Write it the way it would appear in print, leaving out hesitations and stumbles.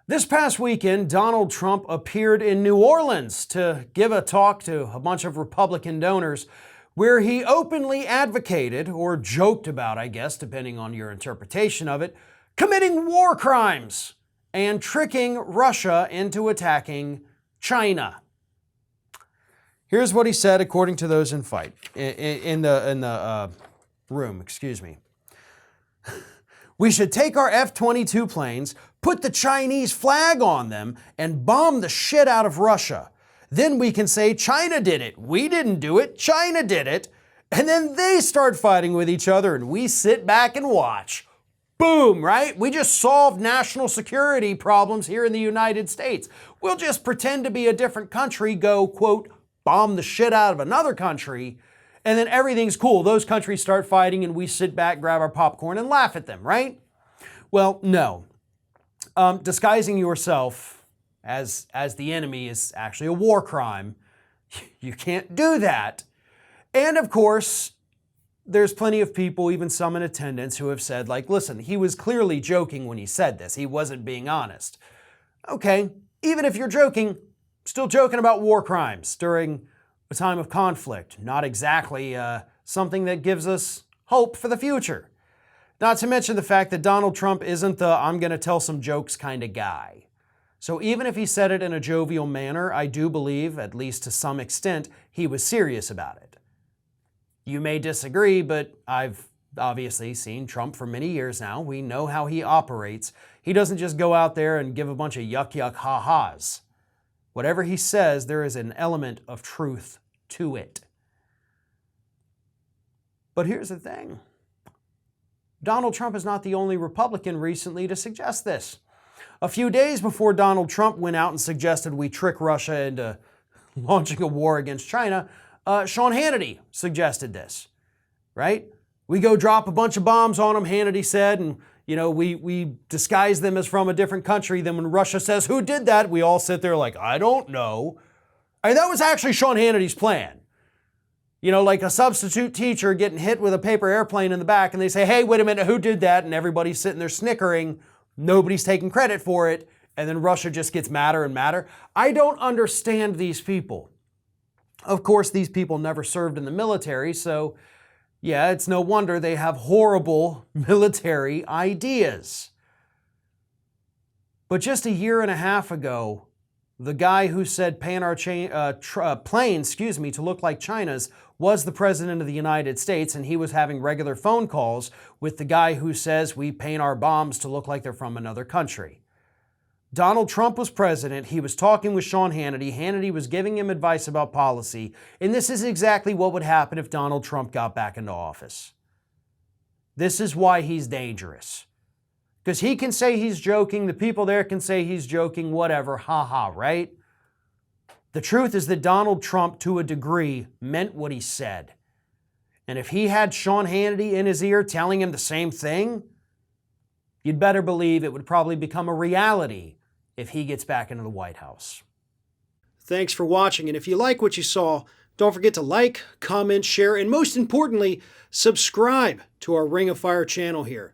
This past weekend, Donald Trump appeared in New Orleans to give a talk to a bunch of Republican donors where he openly advocated, or joked about, I guess, depending on your interpretation of it, committing war crimes and tricking Russia into attacking China. Here's what he said, according to those in the room. Excuse me. We should take our F-22 planes, put the Chinese flag on them, and bomb the shit out of Russia. Then we can say China did it. We didn't do it. China did it. And then they start fighting with each other and we sit back and watch. Boom, right? We just solved national security problems here in the United States. We'll just pretend to be a different country, go, quote, bomb the shit out of another country, and then everything's cool. Those countries start fighting and we sit back, grab our popcorn, and laugh at them, right? Well, no. Disguising yourself as the enemy is actually a war crime. You can't do that. And of course, there's plenty of people, even some in attendance, who have said, like, listen, he was clearly joking when he said this. He wasn't being honest. Okay, even if you're joking, still joking about war crimes during a time of conflict. Not exactly something that gives us hope for the future. Not to mention the fact that Donald Trump isn't the I'm going to tell some jokes kind of guy. So even if he said it in a jovial manner, I do believe, at least to some extent, he was serious about it. You may disagree, but I've obviously seen Trump for many years now. We know how he operates. He doesn't just go out there and give a bunch of yuck ha-has. Whatever he says, there is an element of truth to it. But here's the thing. Donald Trump is not the only Republican recently to suggest this. A few days before Donald Trump went out and suggested we trick Russia into launching a war against China, Sean Hannity suggested this, right? We go drop a bunch of bombs on them, Hannity said, and we disguise them as from a different country. Then when Russia says, who did that? We all sit there like, I don't know. That was actually Sean Hannity's plan. Like a substitute teacher getting hit with a paper airplane in the back and they say, hey, wait a minute, who did that? And everybody's sitting there snickering. Nobody's taking credit for it. And then Russia just gets madder and madder. I don't understand these people. Of course, these people never served in the military, so yeah, it's no wonder they have horrible military ideas. But just a year and a half ago, the guy who said paint our planes, to look like China's was the president of the United States, and he was having regular phone calls with the guy who says we paint our bombs to look like they're from another country. Donald Trump was president. He was talking with Sean Hannity. Hannity was giving him advice about policy. And this is exactly what would happen if Donald Trump got back into office. This is why he's dangerous. Because he can say he's joking. The people there can say he's joking, whatever, right? The truth is that Donald Trump, to a degree, meant what he said. And if he had Sean Hannity in his ear telling him the same thing, you'd better believe it would probably become a reality if he gets back into the White House. Thanks for watching, and if you like what you saw, don't forget to like, comment, share, and most importantly, subscribe to our Ring of Fire channel here.